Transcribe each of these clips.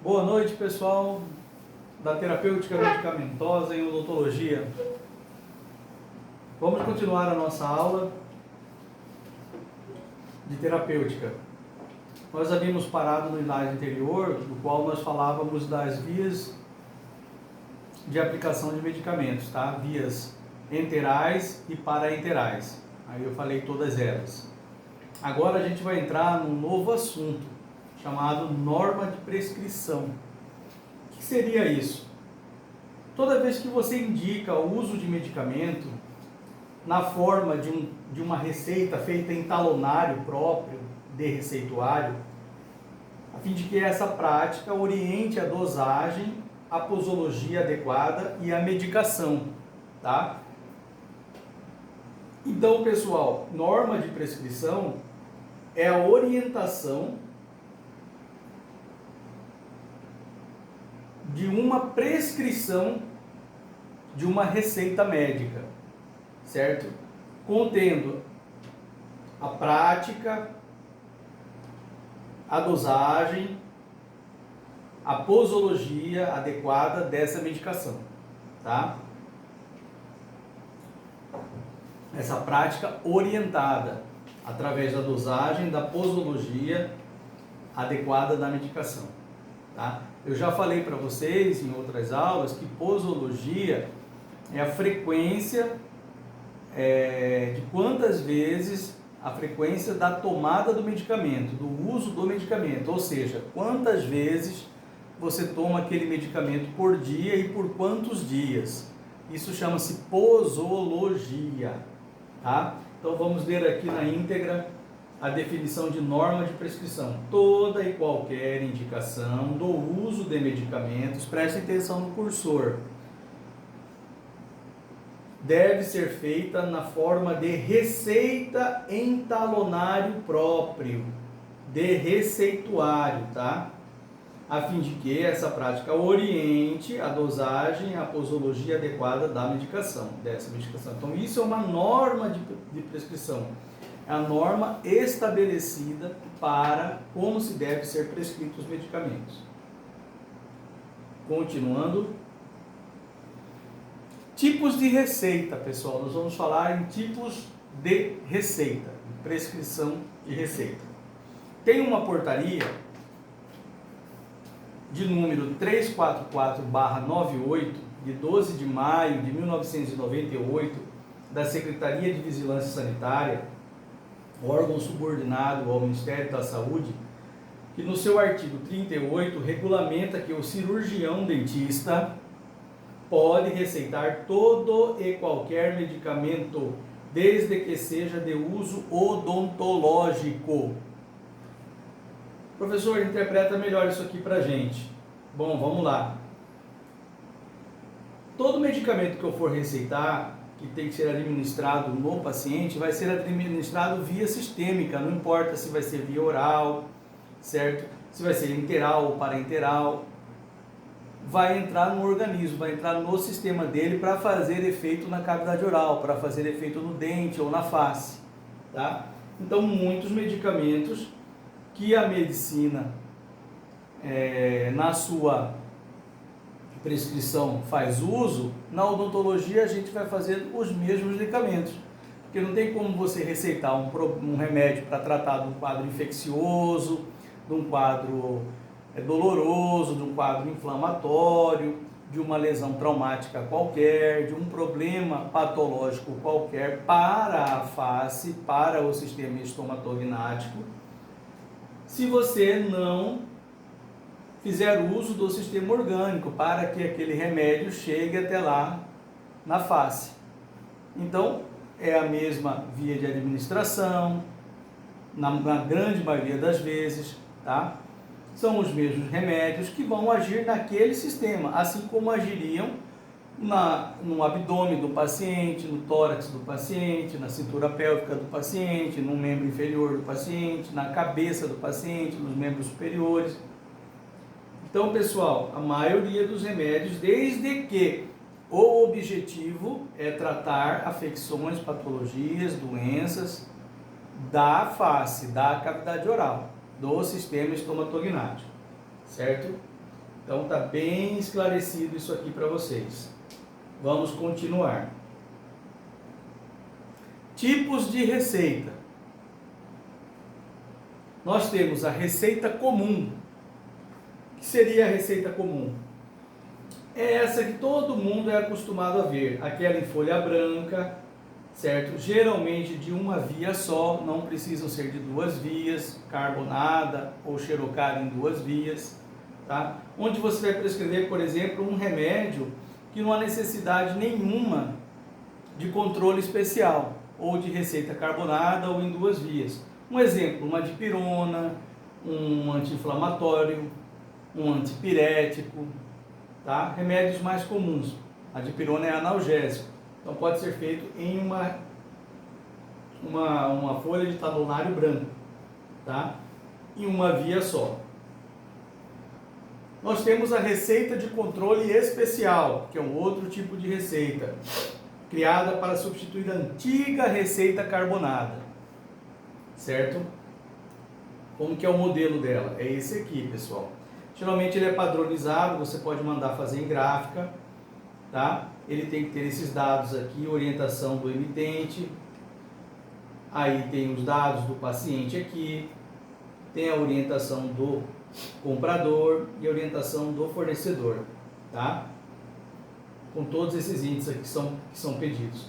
Boa noite, pessoal da terapêutica medicamentosa em odontologia. Vamos continuar a nossa aula de terapêutica. Nós havíamos parado no slide anterior, no qual nós falávamos das vias de aplicação de medicamentos, tá? Vias enterais e paraenterais. Aí eu falei todas elas. Agora a gente vai entrar num novo assunto, chamado norma de prescrição. O que seria isso? Toda vez que você indica o uso de medicamento na forma de uma receita feita em talonário próprio de receituário, a fim de que essa prática oriente a dosagem, a posologia adequada e a medicação, tá? Então, pessoal, norma de prescrição é a orientação de uma prescrição de uma receita médica, certo? Contendo a prática, a dosagem, a posologia adequada dessa medicação, tá? Essa prática orientada através da dosagem, da posologia adequada da medicação, tá? Eu já falei para vocês em outras aulas que posologia é a frequência de quantas vezes a frequência da tomada do medicamento, do uso do medicamento, ou seja, quantas vezes você toma aquele medicamento por dia e por quantos dias. Isso chama-se posologia, tá? Então vamos ler aqui na íntegra a definição de norma de prescrição. Toda e qualquer indicação do uso de medicamentos, prestem atenção no cursor, deve ser feita na forma de receita em talonário próprio, de receituário, tá? A fim de que essa prática oriente a dosagem, a posologia adequada da medicação, dessa medicação. Então isso é uma norma de prescrição. É a norma estabelecida para como se deve ser prescritos os medicamentos. Continuando. Tipos de receita, pessoal. Nós vamos falar em tipos de receita, prescrição de receita. Tem uma portaria de número 344/98, de 12 de maio de 1998, da Secretaria de Vigilância Sanitária, órgão subordinado ao Ministério da Saúde, que no seu artigo 38 regulamenta que o cirurgião dentista pode receitar todo e qualquer medicamento, desde que seja de uso odontológico. Professor, interpreta melhor isso aqui pra gente. Bom, vamos lá. Todo medicamento que eu for receitar, que tem que ser administrado no paciente, vai ser administrado via sistêmica, não importa se vai ser via oral, certo? Se vai ser enteral ou parenteral, vai entrar no organismo, vai entrar no sistema dele para fazer efeito na cavidade oral, para fazer efeito no dente ou na face, tá? Então, muitos medicamentos que a medicina, na sua prescrição faz uso, na odontologia a gente vai fazer os mesmos medicamentos, porque não tem como você receitar um remédio para tratar de um quadro infeccioso, de um quadro doloroso, de um quadro inflamatório, de uma lesão traumática qualquer, de um problema patológico qualquer para a face, para o sistema estomatognático, se você não fizer uso do sistema orgânico para que aquele remédio chegue até lá na face. Então, é a mesma via de administração, na grande maioria das vezes, tá? São os mesmos remédios que vão agir naquele sistema, assim como agiriam no abdômen do paciente, no tórax do paciente, na cintura pélvica do paciente, no membro inferior do paciente, na cabeça do paciente, nos membros superiores. Então, pessoal, a maioria dos remédios, desde que o objetivo é tratar afecções, patologias, doenças da face, da cavidade oral, do sistema estomatognático, certo? Então está bem esclarecido isso aqui para vocês. Vamos continuar. Tipos de receita. Nós temos a receita comum. O que seria a receita comum? É essa que todo mundo é acostumado a ver, aquela em folha branca, certo? Geralmente de uma via só, não precisam ser de duas vias, carbonada ou xerocada em duas vias, tá? Onde você vai prescrever, por exemplo, um remédio que não há necessidade nenhuma de controle especial, ou de receita carbonada ou em duas vias. Um exemplo, uma dipirona, um anti-inflamatório, um antipirético, tá? Remédios mais comuns. A dipirona é analgésico, então pode ser feito em uma folha de talonário branco, tá? Em uma via só. Nós temos a receita de controle especial, que é um outro tipo de receita, criada para substituir a antiga receita carbonada, certo? Como que é o modelo dela? É esse aqui, pessoal. Geralmente ele é padronizado, você pode mandar fazer em gráfica, tá? Ele tem que ter esses dados aqui, orientação do emitente, aí tem os dados do paciente aqui, tem a orientação do comprador e a orientação do fornecedor, tá? Com todos esses índices aqui que são pedidos.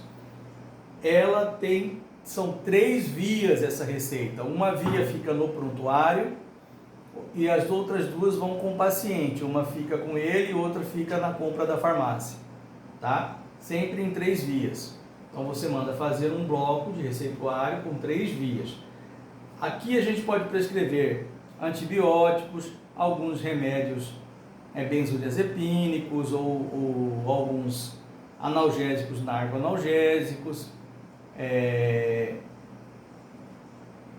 São 3 vias essa receita. Uma via fica no prontuário e as outras 2 vão com o paciente. Uma fica com ele e outra fica na compra da farmácia, tá? Sempre em 3 vias. Então você manda fazer um bloco de receituário com 3 vias. Aqui a gente pode prescrever antibióticos, alguns remédios benzodiazepínicos ou alguns analgésicos narcoanalgésicos,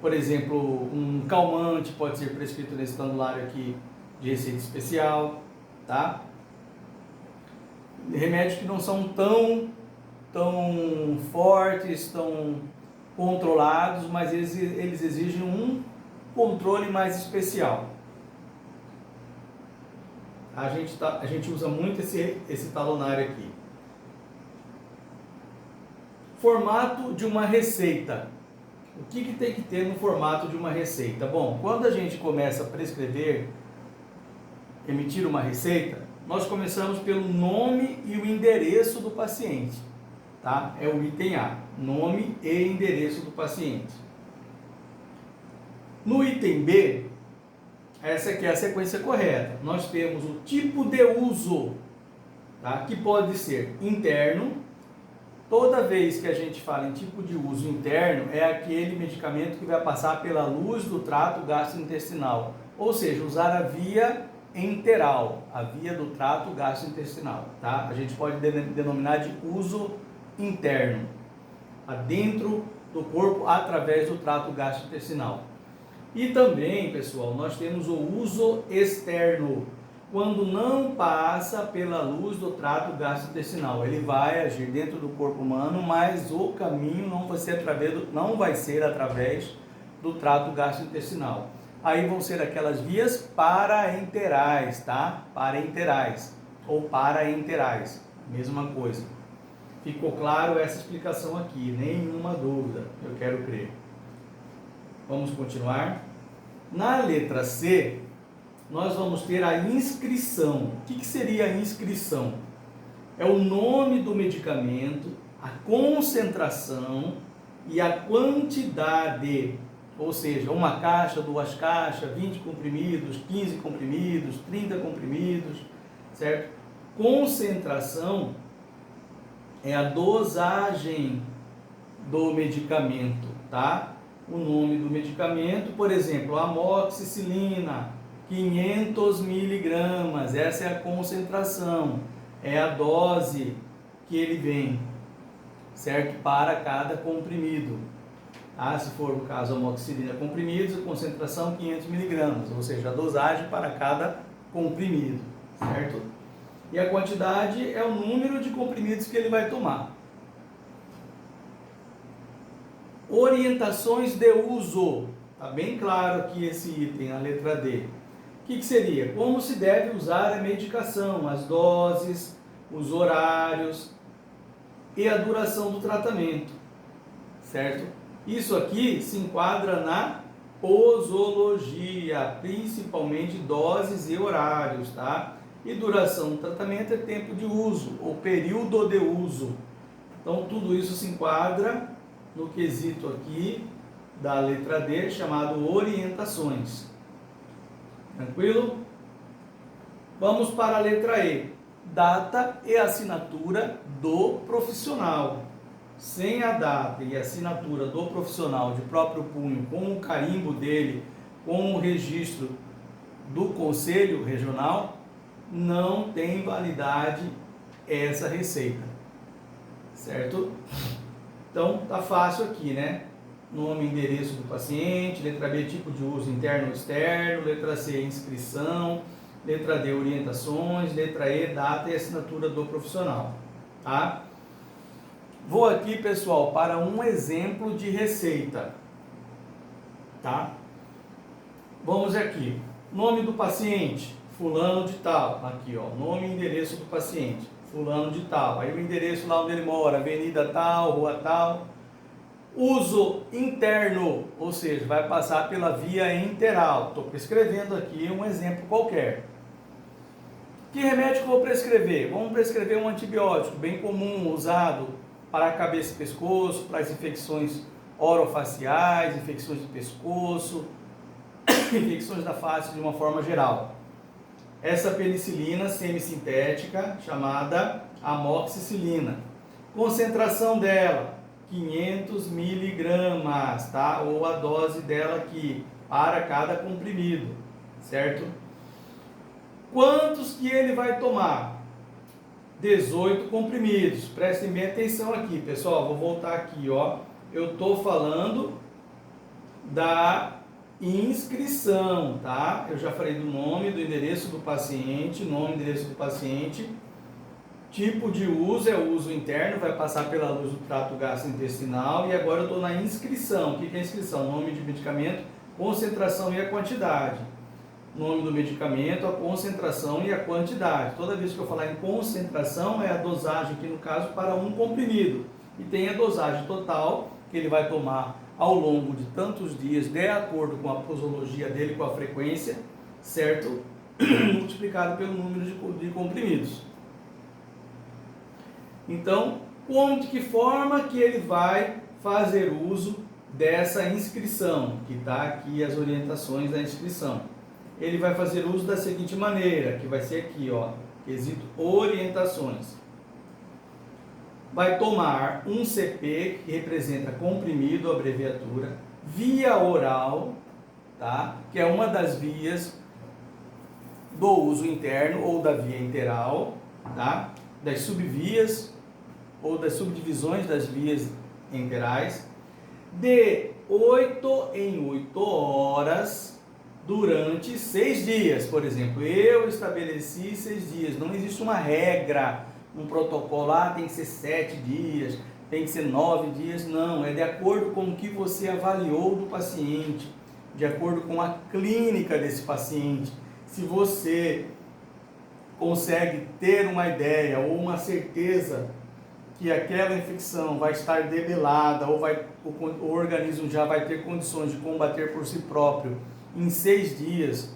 por exemplo, um calmante pode ser prescrito nesse tabulário aqui de receita especial, tá? Remédios que não são tão fortes, tão controlados, mas eles exigem um controle mais especial. A gente usa muito esse talonário aqui. Formato de uma receita. O que tem que ter no formato de uma receita? Bom, quando a gente começa a prescrever, emitir uma receita, nós começamos pelo nome e o endereço do paciente, tá? É o item A, nome e endereço do paciente. No item B, essa aqui é a sequência correta. Nós temos o tipo de uso, tá? Que pode ser interno. Toda vez que a gente fala em tipo de uso interno, é aquele medicamento que vai passar pela luz do trato gastrointestinal, ou seja, usar a via enteral, a via do trato gastrointestinal, tá? A gente pode denominar de uso interno, dentro do corpo através do trato gastrointestinal. E também, pessoal, nós temos o uso externo, quando não passa pela luz do trato gastrointestinal. Ele vai agir dentro do corpo humano, mas o caminho não vai ser através do trato gastrointestinal. Aí vão ser aquelas vias paraenterais, tá? Parenterais ou paraenterais, mesma coisa. Ficou claro essa explicação aqui? Nenhuma dúvida, eu quero crer. Vamos continuar. Na letra C, nós vamos ter a inscrição. O que seria a inscrição? É o nome do medicamento, a concentração e a quantidade. Ou seja, uma caixa, 2 caixas, 20 comprimidos, 15 comprimidos, 30 comprimidos, certo? Concentração é a dosagem do medicamento, tá? O nome do medicamento, por exemplo, amoxicilina, 500 miligramas, essa é a concentração, é a dose que ele vem, certo? Para cada comprimido. Se for o caso amoxicilina comprimidos, a concentração 500 miligramas, ou seja, a dosagem para cada comprimido, certo? E a quantidade é o número de comprimidos que ele vai tomar. Orientações de uso. Está bem claro aqui esse item, a letra D. O que seria? Como se deve usar a medicação, as doses, os horários e a duração do tratamento, certo? Isso aqui se enquadra na posologia, principalmente doses e horários, tá? E duração do tratamento é tempo de uso, ou período de uso. Então, tudo isso se enquadra no quesito aqui da letra D, chamado orientações. Tranquilo? Vamos para a letra E. Data e assinatura do profissional. Sem a data e assinatura do profissional de próprio punho, com o carimbo dele, com o registro do Conselho Regional, não tem validade essa receita. Certo? Então, tá fácil aqui, né? Nome e endereço do paciente, letra B, tipo de uso interno ou externo, letra C, inscrição, letra D, orientações, letra E, data e assinatura do profissional, tá? Vou aqui, pessoal, para um exemplo de receita, tá? Vamos aqui, nome do paciente, fulano de tal, aqui ó, nome e endereço do paciente, fulano de tal, aí o endereço lá onde ele mora, avenida tal, rua tal. Uso interno, ou seja, vai passar pela via enteral. Estou prescrevendo aqui um exemplo qualquer. Que remédio que eu vou prescrever? Vamos prescrever um antibiótico bem comum, usado para a cabeça e pescoço, para as infecções orofaciais, infecções de pescoço, infecções da face de uma forma geral. Essa penicilina semissintética, chamada amoxicilina. Concentração dela, 500 miligramas, tá? Ou a dose dela aqui, para cada comprimido, certo? Quantos que ele vai tomar? 18 comprimidos. Prestem bem atenção aqui, pessoal. Vou voltar aqui, ó. Eu estou falando da inscrição, tá? Eu já falei do nome, do endereço do paciente, nome e endereço do paciente. Tipo de uso é o uso interno, vai passar pela luz do trato gastrointestinal. E agora eu estou na inscrição. O que é inscrição? Nome de medicamento, concentração e a quantidade. Nome do medicamento, a concentração e a quantidade. Toda vez que eu falar em concentração, é a dosagem, aqui no caso, para um comprimido. E tem a dosagem total, que ele vai tomar ao longo de tantos dias, de acordo com a posologia dele, com a frequência, certo? Multiplicado pelo número de comprimidos. Então, de que forma que ele vai fazer uso dessa inscrição, que está aqui as orientações da inscrição. Ele vai fazer uso da seguinte maneira, que vai ser aqui, ó, quesito orientações. Vai tomar um CP, que representa comprimido, abreviatura, via oral, tá? Que é uma das vias do uso interno ou da via enteral, tá? Das subvias ou das subdivisões das vias enterais, de 8 em 8 horas, durante 6 dias. Por exemplo, eu estabeleci 6 dias, não existe uma regra, um protocolo, tem que ser 7 dias, tem que ser 9 dias, não, é de acordo com o que você avaliou do paciente, de acordo com a clínica desse paciente. Se você consegue ter uma ideia ou uma certeza que aquela infecção vai estar debelada ou o organismo já vai ter condições de combater por si próprio em 6 dias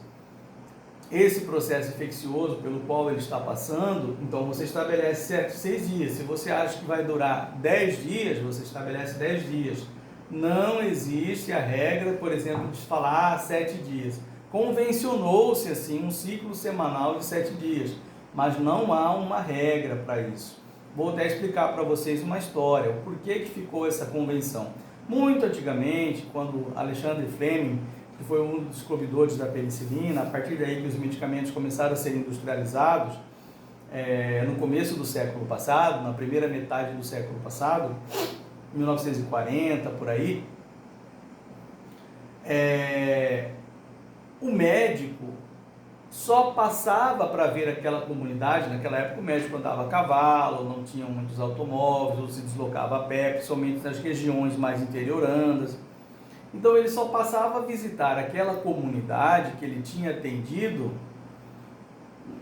esse processo infeccioso pelo qual ele está passando, então você estabelece 6 dias. Se você acha que vai durar 10 dias, você estabelece 10 dias. Não existe a regra, por exemplo, de falar 7 dias. Convencionou-se assim um ciclo semanal de 7 dias, mas não há uma regra para isso. Vou até explicar para vocês uma história, o porquê que ficou essa convenção. Muito antigamente, quando Alexander Fleming, que foi um dos descobridores da penicilina, a partir daí que os medicamentos começaram a ser industrializados, no começo do século passado, na primeira metade do século passado, 1940, por aí, o médico só passava para ver aquela comunidade. Naquela época o médico andava a cavalo, não tinha muitos automóveis, ou se deslocava a pé, principalmente nas regiões mais interiorandas. Então ele só passava a visitar aquela comunidade que ele tinha atendido,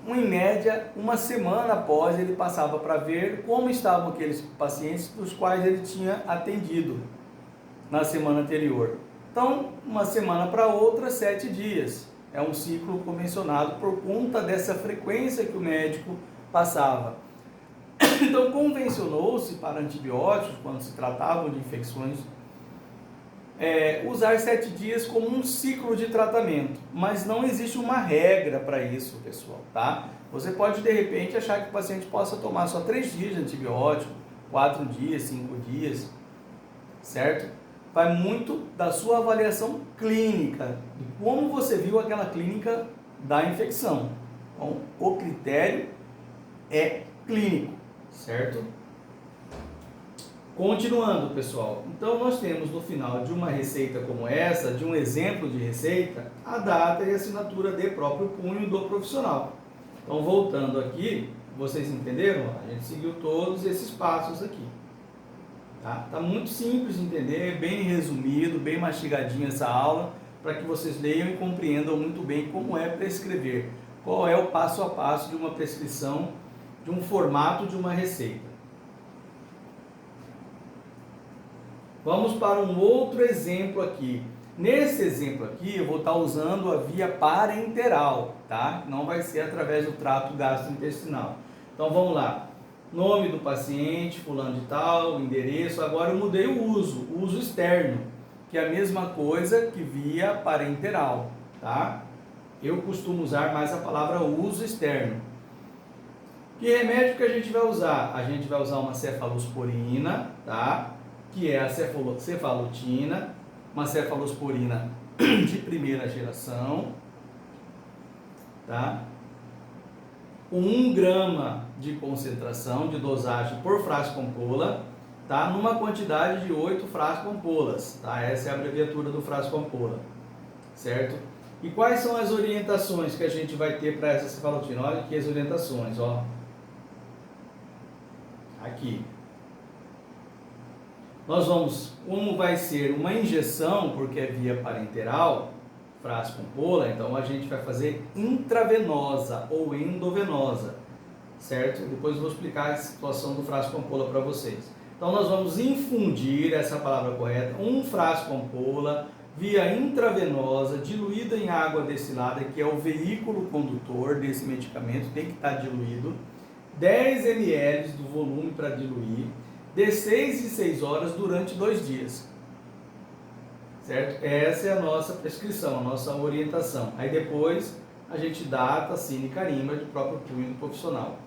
em média, uma semana após ele passava para ver como estavam aqueles pacientes dos quais ele tinha atendido na semana anterior. Então, uma semana para outra, 7 dias. É um ciclo convencionado por conta dessa frequência que o médico passava. Então, convencionou-se para antibióticos, quando se tratavam de infecções, usar 7 dias como um ciclo de tratamento, mas não existe uma regra para isso, pessoal, tá? Você pode, de repente, achar que o paciente possa tomar só 3 dias de antibiótico, 4 dias, 5 dias, certo? Vai muito da sua avaliação clínica, de como você viu aquela clínica da infecção. Então, o critério é clínico, certo? Continuando, pessoal, então nós temos no final de uma receita como essa, de um exemplo de receita, a data e assinatura de próprio punho do profissional. Então, voltando aqui, vocês entenderam? A gente seguiu todos esses passos aqui. Tá muito simples de entender, bem resumido, bem mastigadinho essa aula, para que vocês leiam e compreendam muito bem como é prescrever, qual é o passo a passo de uma prescrição, de um formato de uma receita. Vamos para um outro exemplo aqui. Nesse exemplo aqui, eu vou estar usando a via parenteral, tá? Não vai ser através do trato gastrointestinal. Então, vamos lá. Nome do paciente, fulano de tal, endereço. Agora eu mudei o uso externo, que é a mesma coisa que via parenteral, tá? Eu costumo usar mais a palavra uso externo. Que remédio que a gente vai usar? A gente vai usar uma cefalosporina, tá? Que é a cefalotina, uma cefalosporina de primeira geração, tá? 1 grama de concentração, de dosagem por frasco ampola, tá? Numa quantidade de 8 frasco ampolas, tá? Essa é a abreviatura do frasco ampola, certo? E quais são as orientações que a gente vai ter para essa cefalotina? Olha aqui as orientações, ó. Aqui. Nós vamos, como vai ser uma injeção, porque é via parenteral, frasco ampola, então a gente vai fazer intravenosa ou endovenosa, certo? Depois eu vou explicar a situação do frasco ampola para vocês. Então nós vamos infundir, essa é a palavra correta, 1 frasco ampola via intravenosa, diluída em água destilada, que é o veículo condutor desse medicamento, tem que estar diluído, 10 ml do volume para diluir, de 6 em 6 horas durante 2 dias. Certo? Essa é a nossa prescrição, a nossa orientação. Aí depois a gente data, assina e carimba de próprio punho do profissional.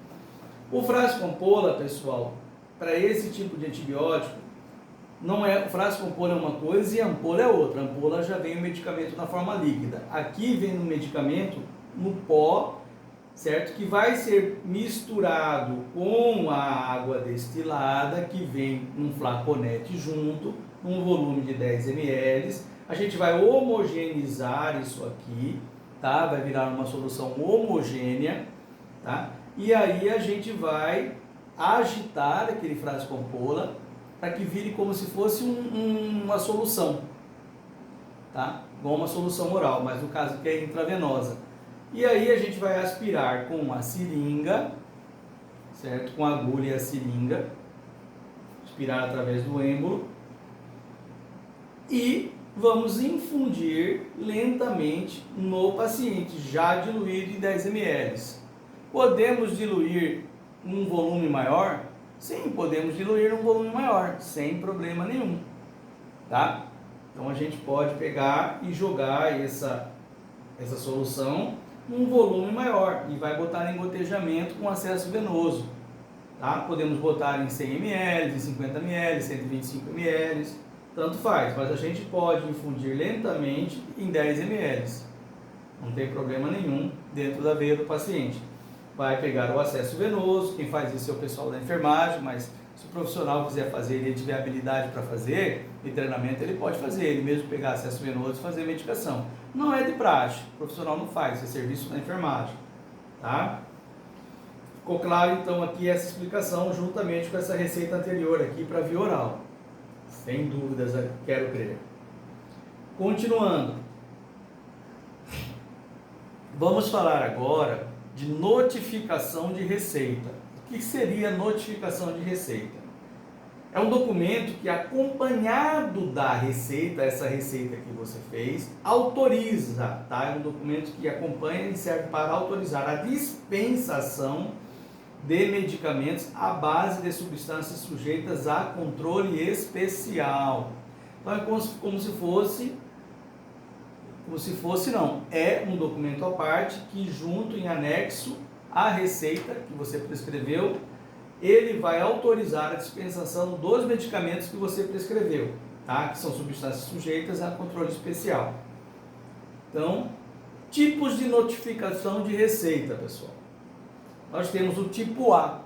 O frasco ampola, pessoal, para esse tipo de antibiótico, não é, o frasco ampola é uma coisa e a ampola é outra. A ampola já vem o medicamento na forma líquida. Aqui vem o medicamento no pó, certo? Que vai ser misturado com a água destilada, que vem num flaconete junto, num volume de 10 ml. A gente vai homogeneizar isso aqui, tá? Vai virar uma solução homogênea, tá? E aí a gente vai agitar aquele frasco ampola para que vire como se fosse uma solução, tá? Igual uma solução oral, mas no caso que é intravenosa. E aí a gente vai aspirar com a seringa, certo? Com a agulha e a seringa, aspirar através do êmbolo e vamos infundir lentamente no paciente, já diluído em 10 ml. Podemos diluir um volume maior? Sim, podemos diluir um volume maior, sem problema nenhum, tá? Então a gente pode pegar e jogar essa solução num volume maior e vai botar em gotejamento com acesso venoso, tá? Podemos botar em 100 ml, em 50 ml, 125 ml, tanto faz, mas a gente pode infundir lentamente em 10 ml, não tem problema nenhum dentro da veia do paciente. Vai pegar o acesso venoso, quem faz isso é o pessoal da enfermagem, mas se o profissional quiser fazer e ele tiver habilidade para fazer, e treinamento ele pode fazer, ele mesmo pegar acesso venoso e fazer medicação. Não é de praxe, o profissional não faz, é serviço da enfermagem, tá? Ficou claro então aqui essa explicação juntamente com essa receita anterior aqui para via oral, sem dúvidas, quero crer. Continuando, vamos falar agora de notificação de receita. O que seria notificação de receita? É um documento que, acompanhado da receita, essa receita que você fez, autoriza, tá? É um documento que acompanha e serve para autorizar a dispensação de medicamentos à base de substâncias sujeitas a controle especial. Então é como se fosse não, é um documento à parte que, junto em anexo à receita que você prescreveu, ele vai autorizar a dispensação dos medicamentos que você prescreveu, tá? Que são substâncias sujeitas a controle especial. Então, tipos de notificação de receita, pessoal. Nós temos o tipo A.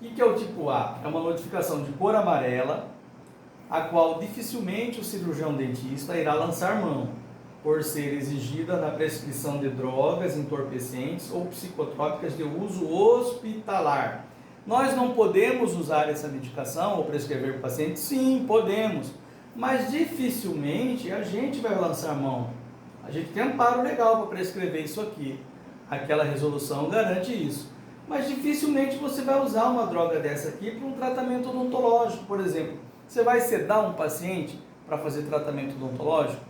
O que é o tipo A? É uma notificação de cor amarela, a qual dificilmente o cirurgião dentista irá lançar mão, por ser exigida na prescrição de drogas entorpecentes ou psicotrópicas de uso hospitalar. Nós não podemos usar essa medicação ou prescrever para o paciente? Sim, podemos, mas dificilmente a gente vai lançar mão. A gente tem amparo legal para prescrever isso aqui. Aquela resolução garante isso. Mas dificilmente você vai usar uma droga dessa aqui para um tratamento odontológico, por exemplo. Você vai sedar um paciente para fazer tratamento odontológico?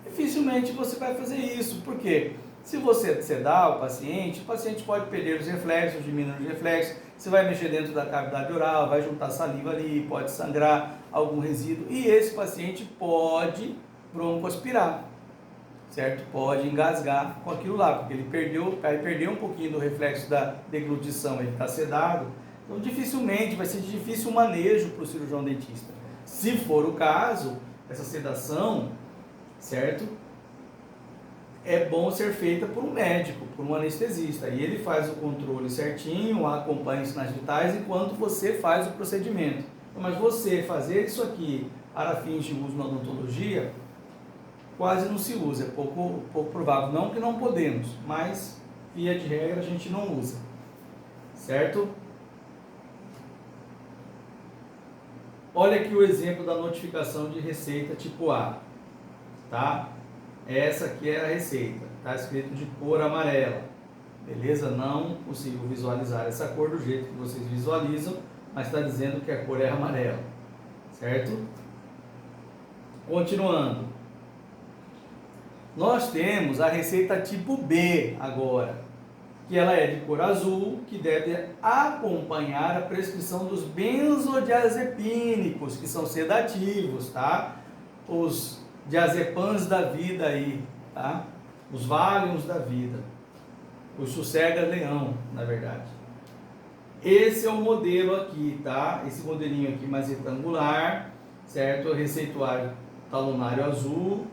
Dificilmente você vai fazer isso. Por quê? Se você sedar o paciente pode perder os reflexos, diminuir os reflexos, você vai mexer dentro da cavidade oral, vai juntar saliva ali, pode sangrar algum resíduo, e esse paciente pode broncoaspirar, certo? Pode engasgar com aquilo lá, porque ele perdeu um pouquinho do reflexo da deglutição, ele está sedado, então dificilmente, vai ser de difícil manejo para o cirurgião dentista. Se for o caso, essa sedação, certo? É bom ser feita por um médico, por um anestesista, e ele faz o controle certinho, acompanha os sinais vitais enquanto você faz o procedimento. Mas você fazer isso aqui para fins de uso na odontologia, quase não se usa, é pouco provável. Não que não podemos, mas via de regra a gente não usa, certo? Olha aqui o exemplo da notificação de receita tipo A, tá? Essa aqui é a receita, está escrito de cor amarela, beleza? Não consigo visualizar essa cor do jeito que vocês visualizam, mas está dizendo que a cor é amarela, certo? Continuando, nós temos a receita tipo B agora, que ela é de cor azul, que deve acompanhar a prescrição dos benzodiazepínicos, que são sedativos, tá? Os diazepams da vida aí, tá? Os Valiums da vida, os sossega-leão, na verdade. Esse é o modelo aqui, tá? Esse modelinho aqui mais retangular, certo? Receituário talonário azul,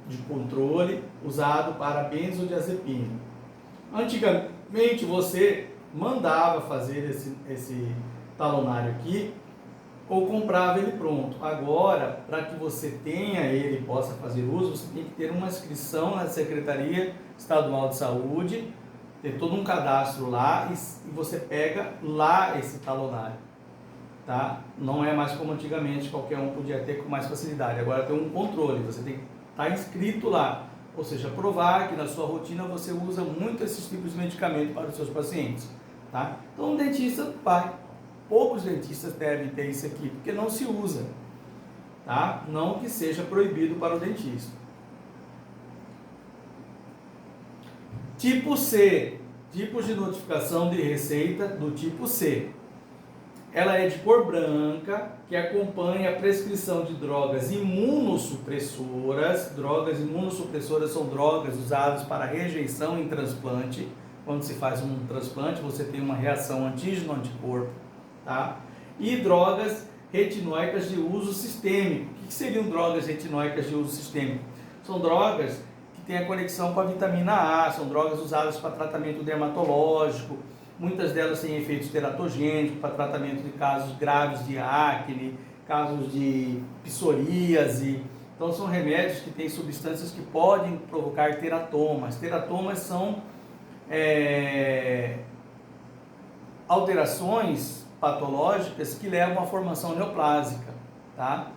de controle, usado para benzodiazepínico. Antigamente você mandava fazer esse talonário aqui, ou comprava ele pronto. Agora, para que você tenha ele e possa fazer uso, você tem que ter uma inscrição na Secretaria Estadual de Saúde, ter todo um cadastro lá e você pega lá esse talonário, tá? Não é mais como antigamente, qualquer um podia ter com mais facilidade. Agora tem um controle, você tem que estar inscrito lá, ou seja, provar que na sua rotina você usa muito esses tipos de medicamento para os seus pacientes, tá? Então o dentista vai. Poucos dentistas devem ter isso aqui, porque não se usa, tá? Não que seja proibido para o dentista. Tipo C, tipos de notificação de receita do tipo C. Ela é de cor branca, que acompanha a prescrição de drogas imunossupressoras. Drogas imunossupressoras são drogas usadas para rejeição em transplante. Quando se faz um transplante, você tem uma reação antígeno-anticorpo. Tá? E drogas retinóicas de uso sistêmico. O que seriam drogas retinóicas de uso sistêmico? São drogas que têm a conexão com a vitamina A, são drogas usadas para tratamento dermatológico, muitas delas têm efeitos teratogênicos para tratamento de casos graves de acne, casos de psoríase. Então são remédios que têm substâncias que podem provocar teratomas. Teratomas são alterações patológicas que levam à formação neoplásica, tá?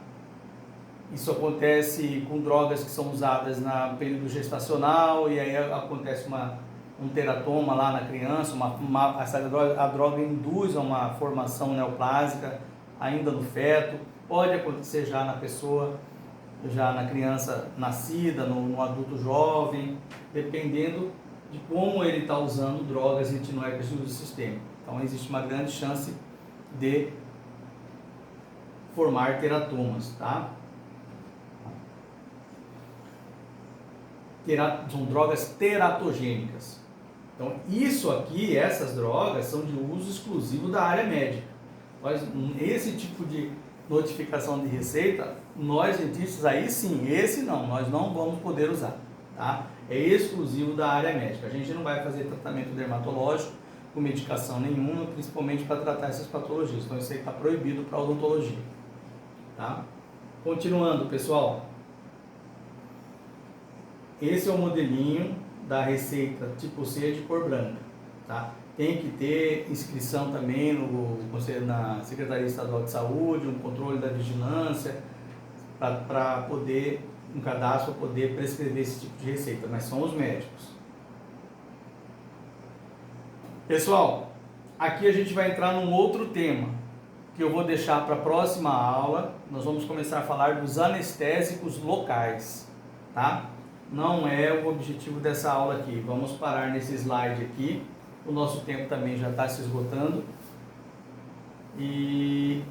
Isso acontece com drogas que são usadas no período gestacional e aí acontece um teratoma lá na criança, a droga induz a uma formação neoplásica ainda no feto, pode acontecer já na pessoa, já na criança nascida, no adulto jovem, dependendo de como ele está usando drogas retinoicas de uso sistêmico. Então existe uma grande chance de formar teratomas, tá? São drogas teratogênicas. Então, isso aqui, essas drogas, são de uso exclusivo da área médica. Esse tipo de notificação de receita, nós dentistas, aí sim, esse não, nós não vamos poder usar, tá? É exclusivo da área médica. A gente não vai fazer tratamento dermatológico com medicação nenhuma, principalmente para tratar essas patologias. Então, isso aí está proibido para odontologia, tá? Continuando, pessoal. Esse é o modelinho da receita tipo C de cor branca, tá? Tem que ter inscrição também na Secretaria Estadual de Saúde, um controle da vigilância, para poder, um cadastro para poder prescrever esse tipo de receita, mas são os médicos. Pessoal, aqui a gente vai entrar num outro tema, que eu vou deixar para a próxima aula. Nós vamos começar a falar dos anestésicos locais, tá? Não é o objetivo dessa aula aqui. Vamos parar nesse slide aqui. O nosso tempo também já está se esgotando. E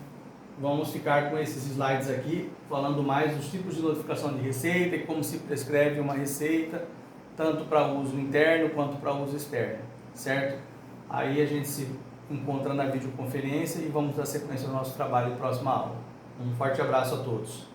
vamos ficar com esses slides aqui, falando mais dos tipos de notificação de receita e como se prescreve uma receita, tanto para uso interno quanto para uso externo, certo? Aí a gente se encontra na videoconferência e vamos dar sequência ao nosso trabalho na próxima aula. Um forte abraço a todos.